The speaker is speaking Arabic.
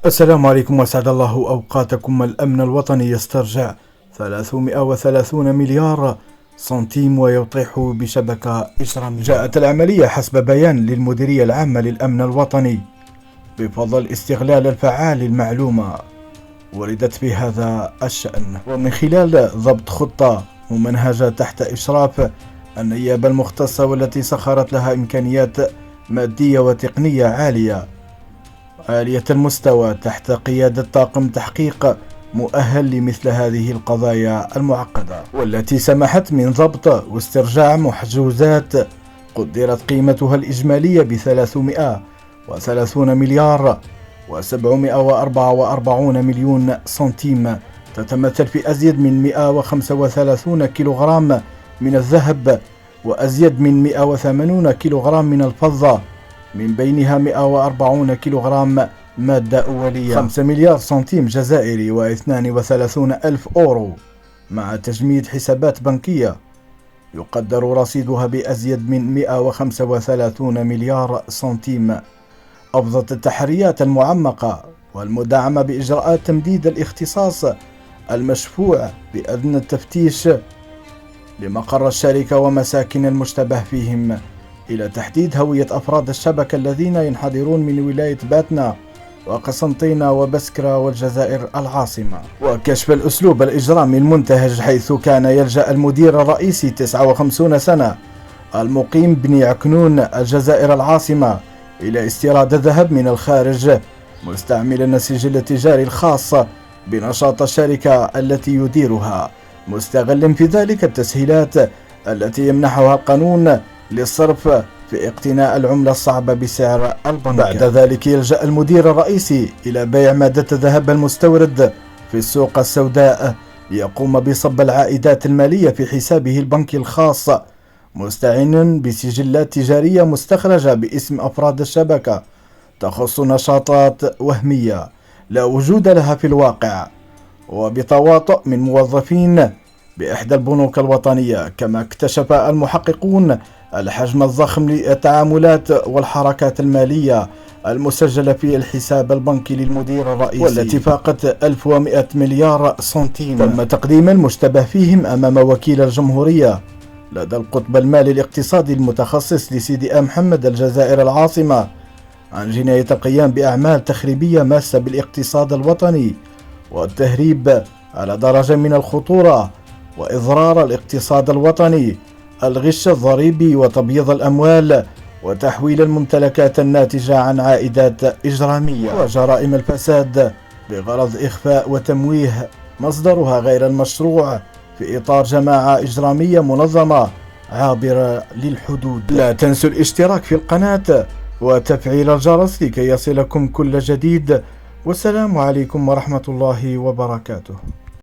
السلام عليكم وسعد الله أوقاتكم. الأمن الوطني يسترجع 330 مليار سنتيم ويطيح بشبكة إجرامية. جاءت العملية حسب بيان للمديرية العامة للأمن الوطني بفضل الاستغلال الفعال للمعلومة وردت بهذا الشأن، ومن خلال ضبط خطة ممنهجة تحت إشراف النيابة المختصة والتي سخرت لها إمكانيات مادية وتقنية عالية المستوى تحت قيادة طاقم تحقيق مؤهل لمثل هذه القضايا المعقدة، والتي سمحت من ضبط واسترجاع محجوزات قدرت قيمتها الإجمالية ب330 مليار و744 مليون سنتيم، تتمثل في أزيد من 135 كيلوغرام من الذهب وأزيد من 180 كيلوغرام من الفضة، من بينها 140 كيلوغرام مادة أولية، 5 مليار سنتيم جزائري و32 ألف أورو، مع تجميد حسابات بنكية يقدر رصيدها بأزيد من 135 مليار سنتيم. أفضت التحريات المعمقة والمدعمة بإجراءات تمديد الاختصاص المشفوع بأذن التفتيش لمقر الشركة ومساكن المشتبه فيهم، إلى تحديد هوية أفراد الشبكة الذين ينحدرون من ولاية باتنا وقسنطينة وبسكرة والجزائر العاصمة، وكشف الأسلوب الإجرامي المنتهج، حيث كان يلجأ المدير الرئيسي 59 سنة المقيم بني عكنون الجزائر العاصمة إلى استيراد الذهب من الخارج مستعملا السجل التجاري الخاص بنشاط الشركة التي يديرها، مستغلا في ذلك التسهيلات التي يمنحها القانون للصرف في اقتناء العملة الصعبة بسعر البنك. بعد ذلك يلجأ المدير الرئيسي إلى بيع مادة الذهب المستورد في السوق السوداء ليقوم بصب العائدات المالية في حسابه البنكي الخاص، مستعينا بسجلات تجارية مستخرجة باسم أفراد الشبكة تخص نشاطات وهمية لا وجود لها في الواقع، وبتواطؤ من موظفين بإحدى البنوك الوطنية. كما اكتشف المحققون الحجم الضخم للتعاملات والحركات المالية المسجلة في الحساب البنكي للمدير الرئيسي، والتي فاقت 1100 مليار سنتيم. تم تقديم المشتبه فيهم أمام وكيل الجمهورية لدى القطب المالي الاقتصادي المتخصص لسيدي محمد الجزائر العاصمة عن جناية القيام بأعمال تخريبية ماسة بالاقتصاد الوطني والتهريب على درجة من الخطورة وإضرار الاقتصاد الوطني، الغش الضريبي وتبييض الأموال وتحويل الممتلكات الناتجة عن عائدات إجرامية وجرائم الفساد بغرض إخفاء وتمويه مصدرها غير المشروع في إطار جماعة إجرامية منظمة عابرة للحدود. لا تنسوا الاشتراك في القناة وتفعيل الجرس لكي يصلكم كل جديد، والسلام عليكم ورحمة الله وبركاته.